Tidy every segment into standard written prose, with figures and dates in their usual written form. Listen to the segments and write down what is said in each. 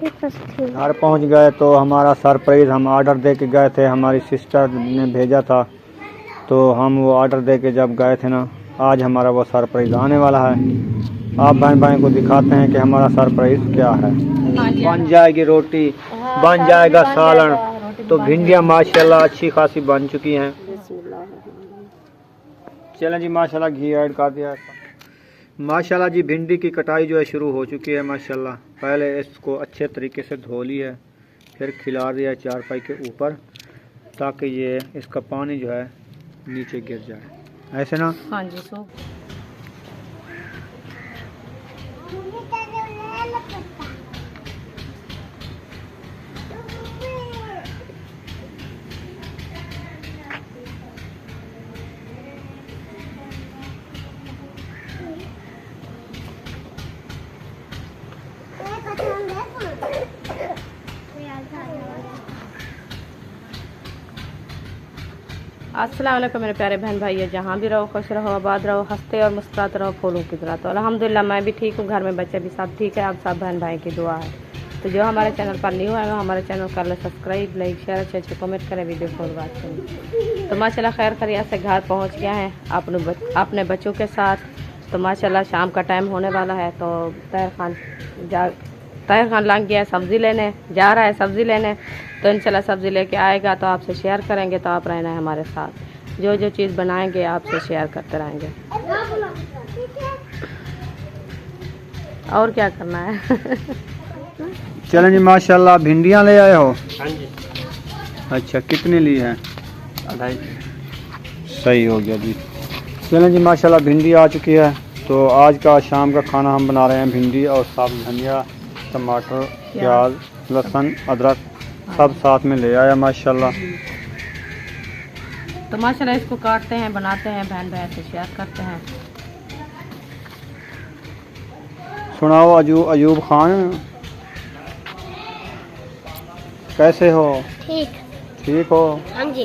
घर पहुंच गए तो हमारा सरप्राइज़, हम ऑर्डर दे के गए थे, हमारी सिस्टर ने भेजा था, तो हम वो ऑर्डर दे के जब गए थे ना, आज हमारा वो सरप्राइज़ आने वाला है। आप बहन भाई को दिखाते हैं कि हमारा सरप्राइज़ क्या है। बन जाएगी रोटी, बन जाएगा सालन, तो भिंडियाँ माशाल्लाह अच्छी खासी बन चुकी हैं। चलें जी, माशाल्लाह घी ऐड कर दिया है। माशाल्लाह जी भिंडी की कटाई जो है शुरू हो चुकी है माशाल्लाह। पहले इसको अच्छे तरीके से धो ली है, फिर खिला दिया चारपाई के ऊपर, ताकि ये इसका पानी जो है नीचे गिर जाए, ऐसे ना। हाँ जी। सो अस्सलाम वालेकुम मेरे प्यारे बहन भाई, जहाँ भी रहो खुश रहो, आबाद रहो, हंसते और मुस्कुराते रहो फूलों की तरह। तो अल्हम्दुलिल्लाह मैं भी ठीक हूँ, घर में बच्चे भी सब ठीक है। आप सब बहन भाई की दुआ है। तो जो हमारे चैनल पर न्यू है वो हमारे चैनल कर ले सब्सक्राइब, लाइक, शेयर, अच्छे अच्छे कमेंट करें, वीडियो फॉर बात करें। तो माशाल्लाह खैर खैरियत से घर पहुँच गया है अपने बच्चों के साथ। तो माशाल्लाह शाम का टाइम होने वाला है, तो ताहिर खान लग गया है सब्ज़ी लेने, जा रहा है सब्ज़ी लेने। तो इंशाल्लाह सब्ज़ी लेके आएगा तो आपसे शेयर करेंगे। तो आप रहना है हमारे साथ, जो जो चीज़ बनाएंगे आपसे शेयर करते रहेंगे। और क्या करना है। चलें जी, माशाल्लाह भिंडियाँ ले आए हो? हाँ जी। अच्छा, कितनी ली है? 2.5। सही हो गया जी। चलें जी, माशाल्लाह भिंडी आ चुकी है। तो आज का शाम का खाना हम बना रहे हैं भिंडी और साथ धनिया, टमाटर, प्याज, लहसुन, अदरक सब साथ में ले आया माशाल्लाह। तो माशाल्लाह इसको काटते हैं, बनाते हैं, बहन बहन से शेयर करते हैं। सुनाओ अयूब खान, कैसे हो? ठीक हो? हाँ जी।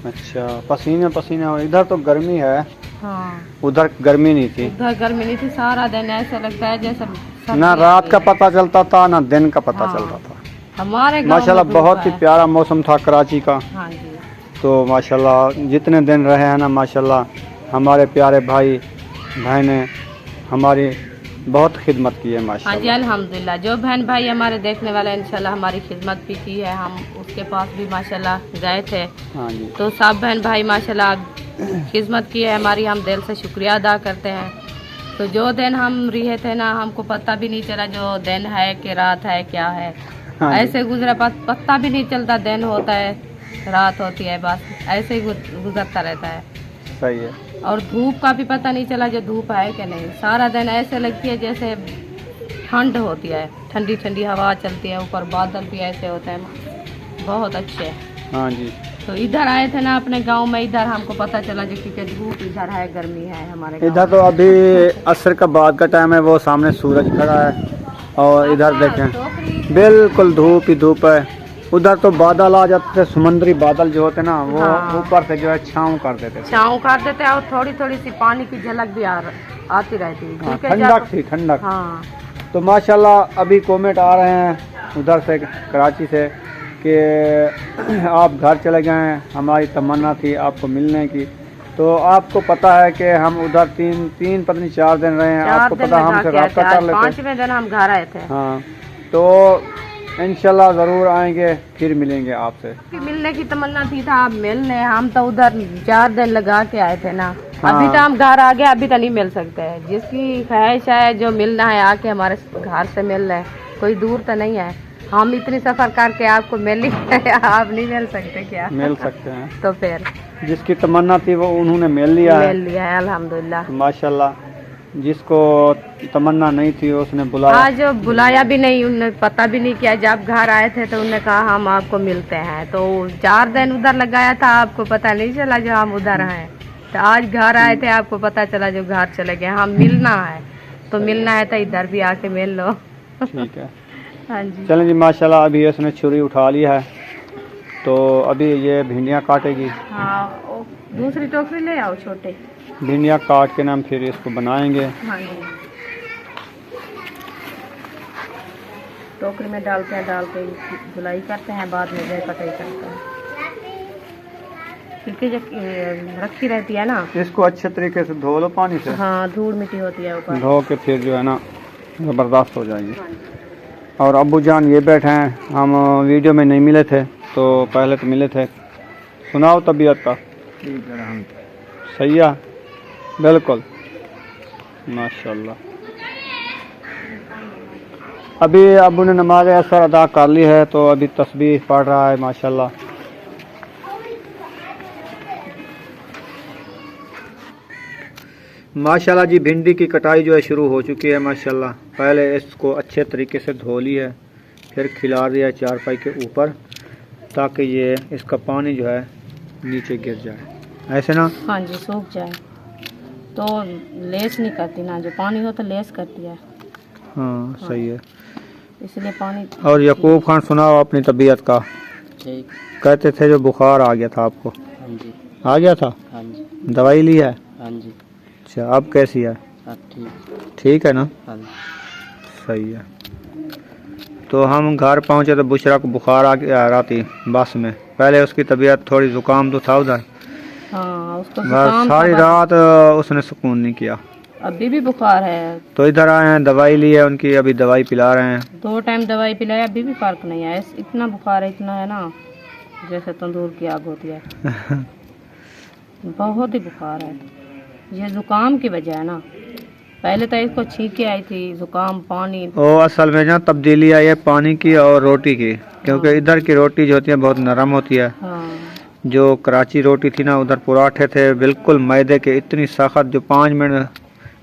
अच्छा, पसीने हो। इधर तो गर्मी है। हाँ, उधर गर्मी नहीं थी? उधर गर्मी नहीं थी, सारा दिन ऐसा लगता है जैसे ना रात का पता चलता था ना दिन का पता चलता था। हमारे माशाल्लाह बहुत ही प्यारा मौसम था कराची का। हाँ जी। तो माशाल्लाह जितने दिन रहे हैं ना, माशाल्लाह हमारे प्यारे भाई बहनें हमारी बहुत खिदमत की है हाँ जी माशाल्लाह। अल्हम्दुलिल्लाह। जो बहन भाई हमारे देखने वाले इंशाल्लाह हमारी खिदमत भी की है, हम उसके पास भी माशाल्लाह गए थे। हाँ जी। तो सब बहन भाई माशाल्लाह खिदमत की है हमारी, हम दिल से शुक्रिया अदा करते हैं। तो जो दिन हम रहे थे ना, हमको पता भी नहीं चला जो दिन है कि रात है क्या है। हाँ ऐसे गुजरा, पता भी नहीं चलता, दिन होता है रात होती है, बस ऐसे ही गुजरता रहता है। सही है। और धूप का भी पता नहीं चला जो धूप है कि नहीं। सारा दिन ऐसे लगती है जैसे ठंड होती है, ठंडी ठंडी हवा चलती है, ऊपर बादल भी ऐसे होते हैं, बहुत अच्छे। हाँ जी। तो इधर आए थे ना अपने गांव में, इधर हमको पता चला जो कि धूप इधर है, गर्मी है हमारे इधर तो अभी असर का बाद का टाइम है, वो सामने सूरज खड़ा है और इधर देखें बिल्कुल धूप ही धूप है। उधर तो बादल आ जाते थे, समुद्री बादल जो होते ना वो ऊपर से जो है छाँव कर देते और थोड़ी थोड़ी सी पानी की झलक भी आती रहती है, ठंडक थी, ठंडक। हाँ। तो माशाल्लाह अभी कमेंट आ रहे हैं उधर से कराची से कि आप घर चले गए हैं, हमारी तमन्ना थी आपको मिलने की। तो आपको पता है कि हम उधर तीन पता नहीं 4 दिन रहे हैं, आपको पता हमसे रब्ता कर लेते। 5वें दिन हम घर आए थे। हाँ, तो इंशाल्लाह ज़रूर आएंगे, फिर मिलेंगे आपसे। मिलने की तमन्ना थी, था आप मिलने, हम तो उधर 4 दिन लगा के आए थे ना। हाँ। अभी तो हम घर आ गए, अभी तो नहीं मिल सकते हैं। जिसकी ख्वाहिश है जो मिलना है आके हमारे घर से मिल रहे, कोई दूर तो नहीं है। हम इतनी सफर करके आपको मिल ही आप नहीं मिल सकते क्या? मिल सकते हैं। तो फिर जिसकी तमन्ना थी वो उन्होंने मिल लिया है अल्हम्दुलिल्लाह। माशाल्लाह। जिसको तमन्ना नहीं थी उसने बुलाया, आज बुलाया भी नहीं, उन्होंने पता भी नहीं किया। जब घर आए थे तो उन्होंने कहा हम आपको मिलते हैं। तो 4 दिन उधर लगाया था, आपको पता नहीं चला जो हम उधर हैं। तो आज घर आए थे, आपको पता चला जो घर चले गए। हम मिलना है तो मिलना है तो इधर भी आके मिल लो। ठीक है। हाँ जी। चलें जी, माशाल्लाह अभी इसने छुरी उठा ली है, तो अभी ये भिंडियाँ काटेगी। हाँ, दूसरी टोकरी ले आओ छोटे। भिंडियाँ काट के ना हम फिर इसको बनाएंगे। हाँ जी। टोकरी में डालते हैं, डाल के धुलाई करते हैं, बाद में जो कटाई करते हैं, क्योंकि जब रखी रहती है ना। इसको अच्छे तरीके से धो लो पानी से। हाँ, धूल मिट्टी होती है ऊपर, धो के फिर जो है ना ज़बरदस्त हो जाएगी। और अब्बू जान ये बैठे हैं, हम वीडियो में नहीं मिले थे तो पहले तो मिले थे। सुनाओ तबीयत का। सही है, बिल्कुल माशाल्लाह। अभी अब्बू ने नमाज असर अदा कर ली है तो अभी तस्बीह पढ़ रहा है माशाल्लाह। माशाल्लाह जी, भिंडी की कटाई जो है शुरू हो चुकी है माशाल्लाह। पहले इसको अच्छे तरीके से धो लिया, फिर खिला दिया चारपाई के ऊपर ताकि ये इसका पानी जो है नीचे गिर जाए, ऐसे ना। हाँ जी, सूख जाए तो लेस नहीं करती ना, जो पानी हो तो लेस करती है। हाँ सही है, इसलिए पानी। और यकूब खान सुनाओ अपनी तबीयत का। कहते थे जो बुखार आ गया था आपको। हाँ जी। आ गया था। हाँ जी। दवाई ली है। हाँ जी। अच्छा, अब कैसी है? अब ठीक है ना। हाँ जी। सही है। तो हम घर पहुंचे तो बुशरा को बुखार आ रहा थी बस में। पहले उसकी तबीयत थोड़ी जुकाम तो था उधर। हाँ, उसको बस जुकाम सारी था, रात उसने सुकून नहीं किया। अभी भी बुखार है तो इधर आए हैं, दवाई ली है उनकी, अभी दवाई पिला रहे हैं। 2 टाइम दवाई पिलाया, अभी भी फर्क नहीं आया। इतना बुखार है, इतना है ना जैसे तंदूर की आग होती है। बहुत ही बुखार है, ये जुकाम की वजह है ना। पहले तो इसको छींके आई थी, जुकाम, पानी। ओ असल में ना तब्दीली आई है पानी की और रोटी की, क्योंकि इधर की रोटी जो होती है बहुत नरम होती है। हाँ, जो कराची रोटी थी ना, उधर पराठे थे बिल्कुल मैदे के, इतनी सख्त जो 5 मिनट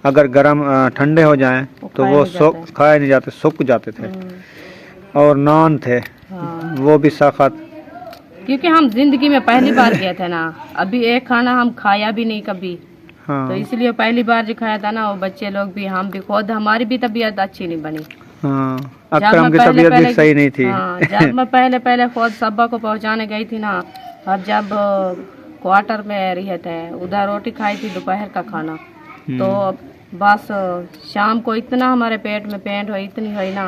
अगर गर्म ठंडे हो जाएं तो वो खाए नहीं जाते, सूख जाते थे। और नान थे, हाँ। वो भी सख्त, क्योंकि हम जिंदगी में पहली बार गए थे ना, अभी एक खाना हम खाया भी नहीं कभी। हाँ। तो इसलिए पहली बार जो खाया था ना, वो बच्चे लोग भी, हम भी, खुद हमारी भी तबीयत अच्छी नहीं बनी। हाँ, अकरम की तबीयत भी सही नहीं थी। हाँ, जब मैं पहले खुद सब्बा को पहुंचाने गई थी ना, अब जब क्वार्टर में रहे थे, उधर रोटी खाई थी दोपहर का खाना, तो बस शाम को इतना हमारे पेट में पेंट हुई, इतनी हुई ना,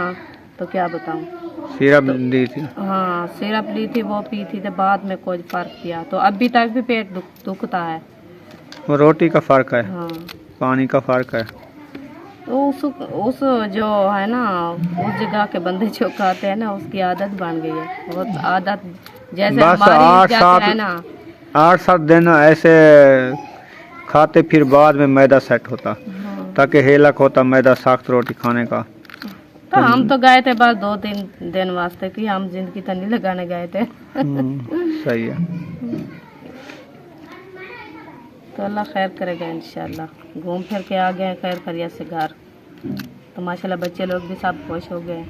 तो क्या बताऊं। सिरप ली थी। हाँ, सिरप ली थी, वो पी थी, तो बाद में कोई फर्क किया, तो अभी तक भी पेट दुखता है। वो रोटी का फर्क है। हाँ, पानी का फर्क है। तो उस जो है ना, उस जगह के बंदे जो खाते हैं ना, उसकी आदत बन गई है। वो आदत जैसे बस हमारी है ना, 8-7 दिन ऐसे खाते, फिर बाद में मैदा सेट होता। हाँ। ताकि हेलक होता मैदा सख्त रोटी खाने का। तो हम तो गए थे बस 2-3 दिन वास्ते, कि हम जिंदगी तो नहीं लगाने गए थे। सही है। तो अल्लाह खैर करेगा इंशाल्लाह। घूम फिर के आ गए खैर खैरियत से घर, तो माशाल्लाह बच्चे लोग भी सब खुश हो गए।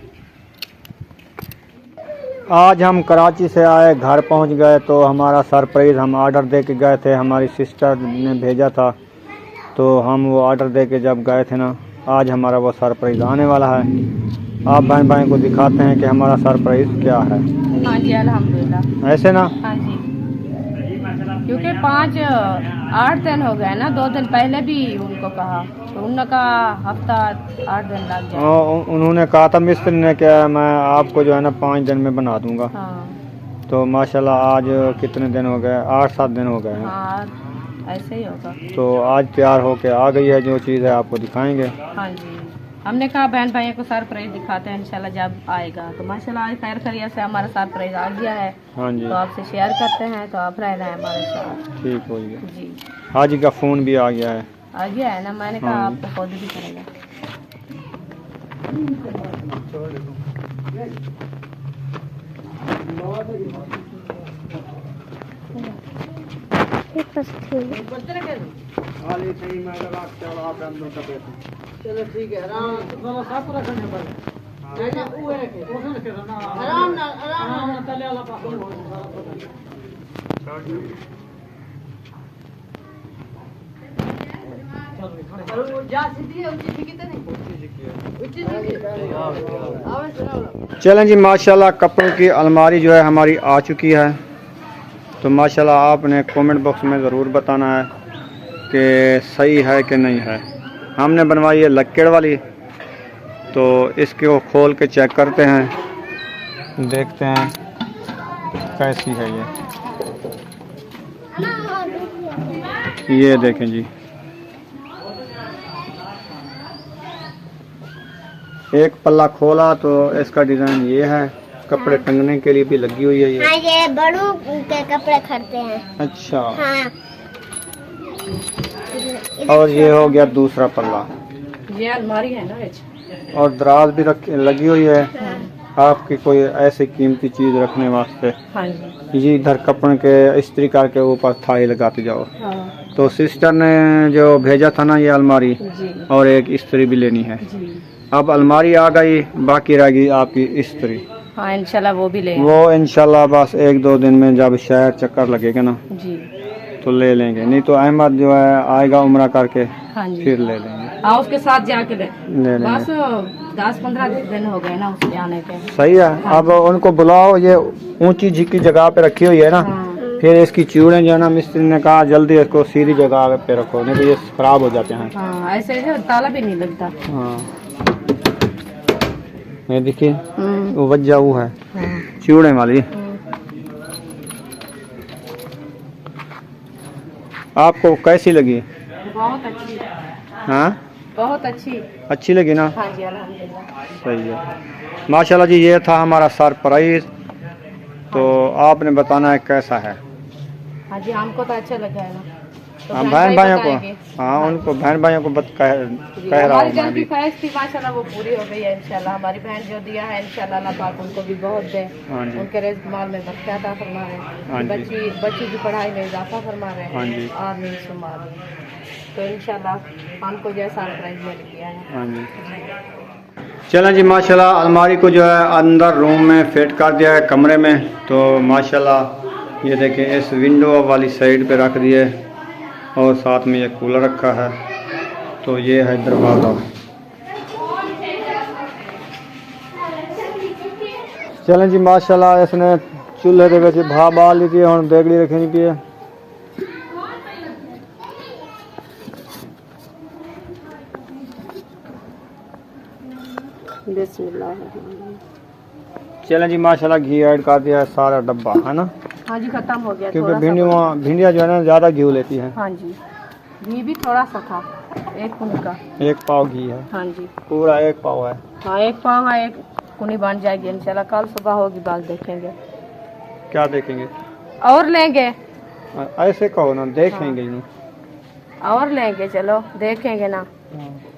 आज हम कराची से आए, घर पहुंच गए तो हमारा सरप्राइज़, हम ऑर्डर दे के गए थे, हमारी सिस्टर ने भेजा था, तो हम वो ऑर्डर दे के जब गए थे ना, आज हमारा वो सरप्राइज़ आने वाला है। आप बहन भाई को दिखाते हैं कि हमारा सरप्राइज़ क्या है। हाँ जी, अल्हम्दुलिल्लाह। ऐसे ना। हाँ जी, क्योंकि 5-8 दिन हो गए ना, 2 दिन पहले भी उनको कहा, तो उन्होंने कहा हफ्ता 8 दिन लग जाए। उन्होंने कहा था मिस्त्री ने, क्या मैं आपको जो है ना 5 दिन में बना दूंगा। हाँ। तो माशाल्लाह आज कितने दिन हो गए, 8-7 दिन हो गए हैं। हाँ, ऐसे ही होगा। तो आज तैयार होके आ गई है, जो चीज़ है आपको दिखाएंगे। हाँ जी, हमने कहा बहन भाइयों को सरप्राइज दिखाते हैं इंशाल्लाह जब आएगा। तो माशाल्लाह आज खैर खैरियत से हमारा सरप्राइज आ गया है। हाँ जी, तो आपसे शेयर करते हैं, तो आप रहना है हमारे साथ। ठीक हो गया जी, हाजी का फ़ोन भी आ गया है। आ गया है ना, मैंने कहा हाँ। आपको खुद भी करेगा। चलो ठीक है, चलें जी, माशाल्लाह कपड़ों की अलमारी जो है हमारी आ चुकी है। तो माशाल्लाह आपने कमेंट बॉक्स में ज़रूर बताना है कि सही है कि नहीं है। हमने बनवाई है लक्कड़ वाली, तो इसको खोल के चेक करते हैं, देखते हैं कैसी है ये देखें जी। एक पल्ला खोला तो इसका डिज़ाइन ये है, कपड़े टंगने के लिए भी लगी हुई है ये। हाँ, ये बड़ों के कपड़े खरीदते हैं। अच्छा। हाँ। और ये हो गया दूसरा पल्ला, ये अलमारी है ना, और दराज भी लगी हुई है आपकी कोई ऐसी कीमती चीज़ रखने वास्ते। हाँ जी। ये इधर कपड़े के इस्त्री करके ऊपर थाई लगाते जाओ। हाँ तो सिस्टर ने जो भेजा था ना ये अलमारी, जी और एक इस्त्री भी लेनी है। जी। अब अलमारी आ गई, बाकी रह गई आपकी इस्त्री। हाँ इंशाल्लाह वो भी लेंगे। वो इंशाल्लाह बस 1-2 दिन में जब शहर चक्कर लगेगा ना जी। तो ले लेंगे, नहीं तो अहमद जो है आएगा उम्रा करके, हाँ जी। फिर ले लेंगे। हाँ उसके साथ जाके ले लेंगे। बस 10-15 दिन हो गए ना उसके आने के। सही है। अब उनको बुलाओ, ये ऊंची झिकी जगह पे रखी हुई है ना। हाँ। फिर इसकी चूड़ें जो है ना, मिस्त्री ने कहा जल्दी इसको सीधी जगह पे रखो, नहीं तो ये खराब हो जाते हैं। हाँ ऐसे जो ताला भी नहीं लगता। हाँ ये देखिए वो वज्जा वो है हाँ। चूड़े वाली। आपको कैसी लगी? बहुत अच्छी। हाँ बहुत अच्छी। अच्छी लगी ना? हाँ जी अल्हम्दुलिल्लाह। सही है माशाल्लाह जी। ये था हमारा सरप्राइज, तो आपने बताना है कैसा है। हाँ जी हमको तो अच्छा लगा है ना। तो हाँ बहन भाइयों को, बताएंगे। हाँ उनको बहन भाइयों को कह रहा हमारी हूँ जो मैं उनकी भी। ख्वाहिश थी माशाल्लाह वो पूरी हो गई है इंशाल्लाह। हमारी बहन जो दिया है इंशाल्लाह अल्लाह पाक उनको भी बहुत दे, हाँ जी। उनके रिज़्क़ माल में बरकत अता फरमा रहे हाँ हैं, जी। बच्ची की पढ़ाई में इजाफा फरमा रहे हाँ जी। हैं। आमीन सुम्मा आमीन। तो इंशाल्लाह हमको जैसा सरप्राइज मिल गया है। हाँ जी। चलें जी माशाल्लाह अलमारी को जो है अंदर रूम में फिट कर दिया है कमरे में। तो माशाल्लाह ये देखें इस विंडो वाली साइड पे रख दिए, और साथ में ये कूलर रखा है। तो ये है दरवाज़ा। चलें जी माशाल्लाह इसने चूल्हे के विच भा बाल ली थी, हुण बेगड़ी रखनी पी है। बिस्मिल्लाह। चलें जी माशाल्लाह घी ऐड कर दिया है सारा डब्बा, है ना? हाँ जी खत्म हो गया। क्योंकि थोड़ा सा भिंडियाँ जो है ना ज़्यादा घी लेती हैं। हाँ जी घी भी थोड़ा सा था, 1 कुनी का। 1 पाव घी है, हाँ जी पूरा 1 पाव है। हाँ 1 पाव है, 1 कुनी बन जाएगी इंशाल्लाह। कल सुबह होगी बात देखेंगे क्या देखेंगे? और लेंगे। ऐसे कहो ना, देखेंगे यूँ। और लेंगे, चलो देखेंगे ना।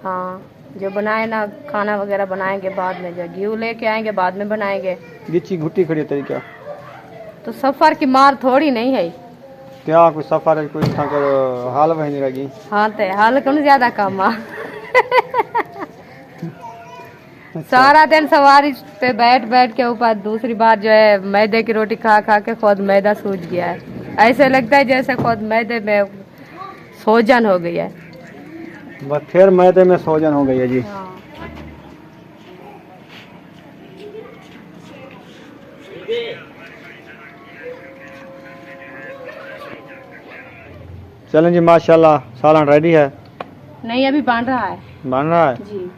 हाँ जो बनाए ना खाना वगैरह बनाएंगे बाद में, जो घी लेके आएंगे बाद में बनाएंगे। गिच्ची घुट्टी खड़ी तेरी क्या? तो सफर की मार थोड़ी नहीं है। क्या कोई सफर है, कोई था कर हाल वही नहीं लगी। हाँ तो हाल कौन ज्यादा काम आ। सारा दिन सवारी पे बैठ बैठ के ऊपर, दूसरी बार जो है मैदे की रोटी खा खा के खुद मैदा सूज गया है। ऐसे लगता है जैसे खुद मैदे में सोजन हो गई है। बस फिर मैदे में सोजन हो गई है जी। हाँ। चलें जी माशाल्लाह सालन रेडी है। नहीं अभी बन रहा है। बन रहा है। जी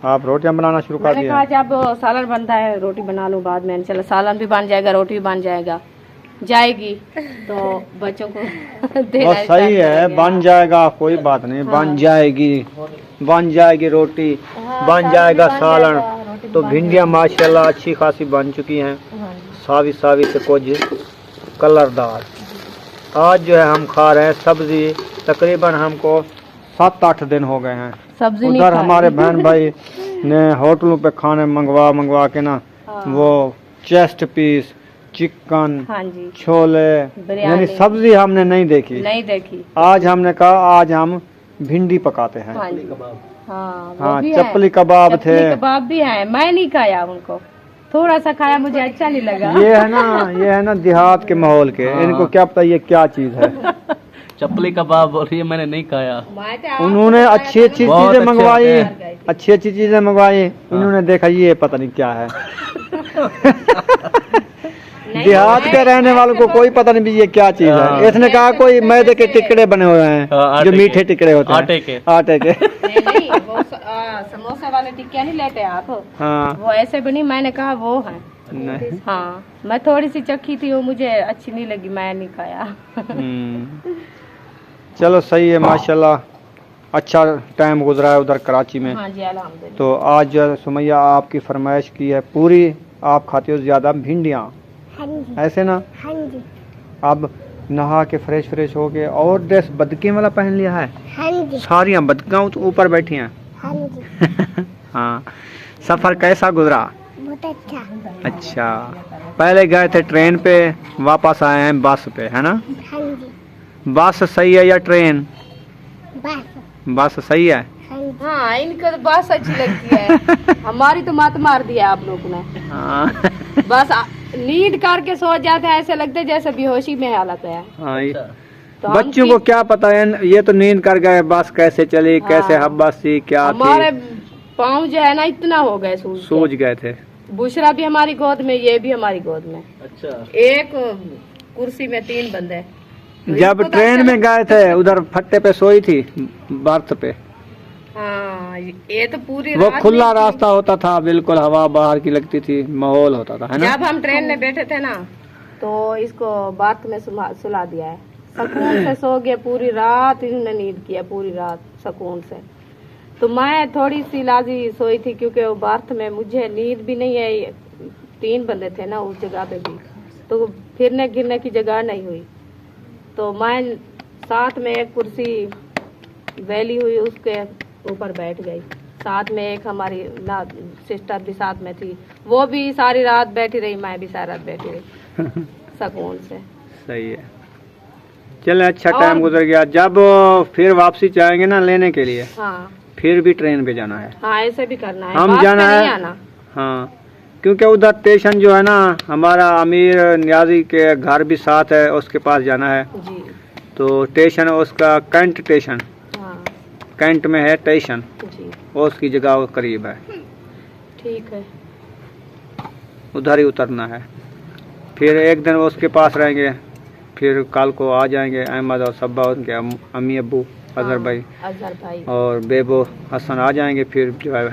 आप रोटियां बनाना शुरू कर मैंने दिए? कहा जब सालन बनता है रोटी बना लूँ बाद में। चलो सालन भी बन जाएगा, रोटी भी बन जाएगी तो बच्चों को देना बस सही है, बन जाएगा कोई बात नहीं। बन जाएगी रोटी, बन जाएगा सालन। तो भिंडियाँ माशाल्लाह अच्छी खासी बन चुकी हैं, सावी सावी से कुछ कलरदार। आज जो है हम खा रहे हैं सब्जी, तकरीबन हमको 7-8 दिन हो गए हैं। सब्जी नहीं उधर खाई। हमारे बहन भाई ने होटलों पे खाने मंगवा के ना, वो चेस्ट पीस, चिकन, हाँ जी छोले, बिरयानी। यानी सब्जी हमने नहीं देखी। नहीं देखी। आज हमने कहा आज हम भिंडी पकाते हैं। हाँ जी हाँ वो हाँ भी है। चपली कबाब थे। चपली कबाब भी है, मैं नहीं खाया उनको, थोड़ा सा खाया, मुझे अच्छा नहीं लगा। ये है ना देहात के माहौल के, इनको क्या पता ये क्या चीज है। चपली कबाब बोल रही है, मैंने नहीं खाया। उन्होंने अच्छी अच्छी बहुत चीजें अच्छे मंगवाई, होते हैं। अच्छी अच्छी चीजें मंगवाई। इन्होंने देखा ये पता नहीं क्या है। देहात के रहने वालों को कोई पता नहीं भी ये क्या चीज है। इसने कहा कोई मैदे के टिकड़े बने हुए हैं, जो मीठे टिकड़े होते हैं, आटे के। नहीं, वो समोसे वाले टिक्कियाँ नहीं लेते आप। हाँ, वो ऐसे बनी, मैंने कहा वो है। नहीं। हाँ, मैं थोड़ी सी चखी थी, वो मुझे अच्छी नहीं लगी, मैं नहीं खाया। चलो सही है, माशाल्लाह अच्छा टाइम गुजरा है उधर कराची में। हाँ जी, अल्हम्दुलिल्लाह। तो आज जो है सुमैया आपकी फरमाइश की है पूरी, आप खाते हो ज्यादा भिंडियाँ, हाँ जी, ऐसे ना? हाँ जी, अब नहा के फ्रेश हो गए और ड्रेस बदके वाला पहन लिया है। हाँ जी, सारियाँ बदकां तो ऊपर बैठी हैं। हाँ जी, हाँ, सफर कैसा गुजरा? बहुत अच्छा। अच्छा, पहले गए थे ट्रेन पे, वापस आए हैं बस पे, है ना? हाँ जी, बस सही है या ट्रेन? बस। बस सही है। हाँ जी, हाँ, इनको तो बस अच्छी लगती है। हमारी तो मत मार दिया आप लोगों ने। हाँ, बस नींद करके सो जाते हैं, ऐसे लगते हैं जैसे बेहोशी में हालत है। हाँ, तो बच्चों को क्या पता है, ये तो नींद कर गए, बस कैसे चली, कैसे हाँ। हब्बस थी, क्या हमारे थी, पाँव जो है ना इतना हो गए सूझ गए थे। बुशरा भी हमारी गोद में, ये भी हमारी गोद में। अच्छा, एक कुर्सी में 3 बंदे। तो जब इसको तो ट्रेन अच्छा में गए थे उधर फट्टे पे सोई थी, बर्थ पे। हाँ, ये तो पूरी वो रात खुला नहीं थी। रास्ता होता था, बिल्कुल हवा बाहर की लगती थी, माहौल होता था, है ना? जब हम ट्रेन में बैठे थे ना, तो इसको बात में सुला दिया है, सुकून से सो गया पूरी रात, इन्होंने नींद किया पूरी रात सुकून से। तो मैं थोड़ी सी लाजी सोई थी, क्योंकि वो बार्थ में मुझे नींद भी नहीं है। 3 बंदे थे ना उस जगह पे भी, तो फिरने गिरने की जगह नहीं हुई। तो मैं साथ में एक कुर्सी वैली हुई, उसके ऊपर बैठ गई। साथ में एक हमारी सिस्टर भी साथ में थी, वो भी सारी रात बैठी रही, मैं भी सारी रात बैठी रही सुकून से। सही है, चले अच्छा और- टाइम गुजर गया। जब फिर वापसी जाएंगे ना लेने के लिए, हाँ फिर भी ट्रेन पे जाना है। हाँ, ऐसे भी करना है, हम बात जाना पे नहीं है। आना। हाँ, क्योंकि उधर स्टेशन जो है ना, हमारा अमीर नियाजी के घर भी साथ है, उसके पास जाना है। जी, तो स्टेशन उसका कैंट स्टेशन, हाँ कैंट में है स्टेशन, जी, उसकी जगह करीब है, ठीक है। उधर ही उतरना है। फिर एक दिन उसके पास रहेंगे, फिर कल को आ जाएंगे अहमद और सब्बा, उनके अम्मी अब्बू अजहर भाई अजहर भाई और बेबो हसन आ जाएंगे। फिर जो है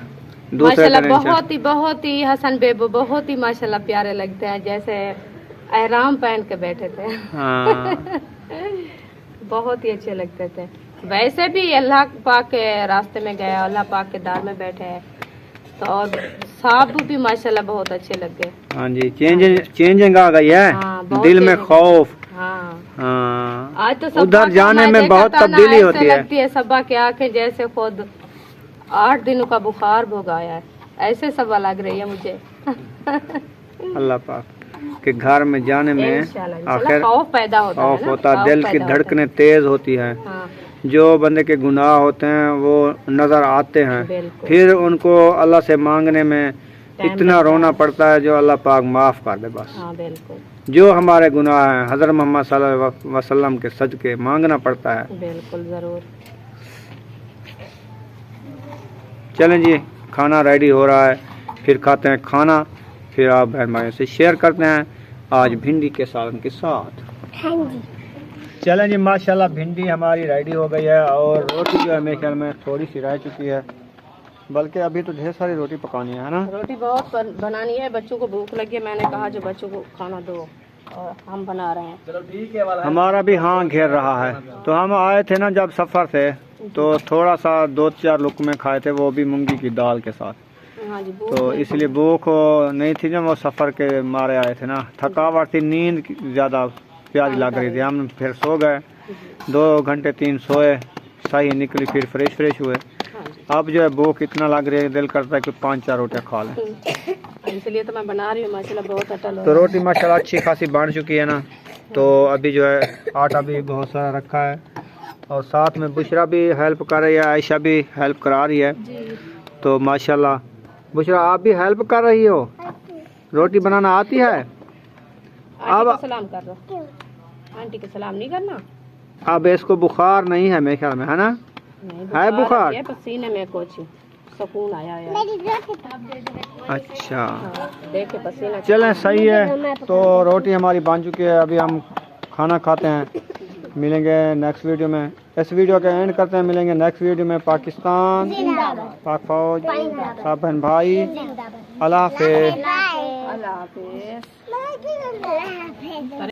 दूसरे माशाल्लाह दिन बहुत ही हसन बेबो बहुत ही माशाल्लाह प्यारे लगते हैं, जैसे एहराम पहन के बैठे थे। हाँ, बहुत ही अच्छे लगते थे। वैसे भी अल्लाह पाक के रास्ते में गए, अल्लाह पाक के दार में बैठे हैं, तो और साहब भी माशाल्लाह बहुत अच्छे लग गए। हाँ जी, चेंजिंग आ गई है, हाँ, बहुत दिल में changing। खौफ। हाँ, हाँ, आज तो उधर जाने में बहुत तब्दीली होती है। लगती है सब्बा की आंखें जैसे खुद 8 दिनों का बुखार भोगाया है, ऐसे सब्बा लग रही है मुझे। अल्लाह पाक के घर में जाने में इंशाल्लाह आखिर खौफ पैदा होता है खौफ ना, होता है, खौफ दिल की पैदा होता है। धड़कनें तेज होती हैं। हाँ, जो बंदे के गुनाह होते हैं वो नजर आते हैं, बिल्कुल। फिर उनको अल्लाह से मांगने में टाइम इतना लगता रोना है। पड़ता है जो अल्लाह पाक माफ कर दे बस। हाँ बिल्कुल जो हमारे गुनाह हैं हज़रत मोहम्मद सल्लल्लाहु अलैहि वसल्लम के सदके मांगना पड़ता है। बिल्कुल जरूर। चलें जी, खाना रेडी हो रहा है, फिर खाते हैं खाना, फिर आप बहन भाइयों से शेयर करते हैं आज भिंडी के सालन के साथ। हाँ जी, चलें जी, माशाल्लाह भिंडी हमारी रेडी हो गई है और रोटी जो है मेरे ख्याल में थोड़ी सी रह चुकी है, बल्कि अभी तो ढेर सारी रोटी पकानी है ना। रोटी बहुत बनानी है, बच्चों को भूख लगी है, मैंने कहा जो बच्चों को खाना दो और हम बना रहे हैं। चलो ठीक है वाला। हमारा भी हाँ घेर रहा है। तो हम आए थे ना जब सफ़र से, तो थोड़ा सा 2-4 लुकमे खाए थे, वो भी मूंगी की दाल के साथ। हाँ जी, तो इसलिए भूख नहीं थी ना, वो सफ़र के मारे आए थे ना, थकावट थी, नींद ज़्यादा प्यारी लग रही थी। हम फिर सो गए, 2 घंटे 3 सोए, सही निकली, फिर फ्रेश हुए। हाँ जी, अब जो है भूख इतना लग रही है, दिल करता है कि 5-4 रोटियाँ खा लें। इसलिए तो मैं बना रही हूँ, माशाल्लाह बहुत अटल हो तो रोटी माशाल्लाह अच्छी खासी बन चुकी है ना। तो अभी जो है आटा भी बहुत सारा रखा है और साथ में बुशरा भी हेल्प कर रही है, आयशा भी हेल्प करा रही है। जी। तो माशाल्लाह बुशरा आप भी हेल्प कर रही हो, रोटी बनाना आती है। आंटी को सलाम कर दो, आंटी को सलाम नहीं करना। अब इसको बुखार नहीं है मेरे ख्याल में, है ना? नहीं, है बुखार? है, पसीने में कुछ सुकून आया यार। मेरी रोटी अच्छा देखे पसीना। चलें सही है। तो रोटी हमारी बन चुकी है, अभी हम खाना खाते हैं। मिलेंगे नेक्स्ट वीडियो में। इस वीडियो का एंड करते हैं, मिलेंगे नेक्स्ट वीडियो में। पाकिस्तान जिंदाबाद। पाक फौज जिंदाबाद। सब बहन भाई, जिंदाबाद। अल्लाह हाफिज़। बाय। अल्लाह हाफिज़। अल्लाह हाफिज़।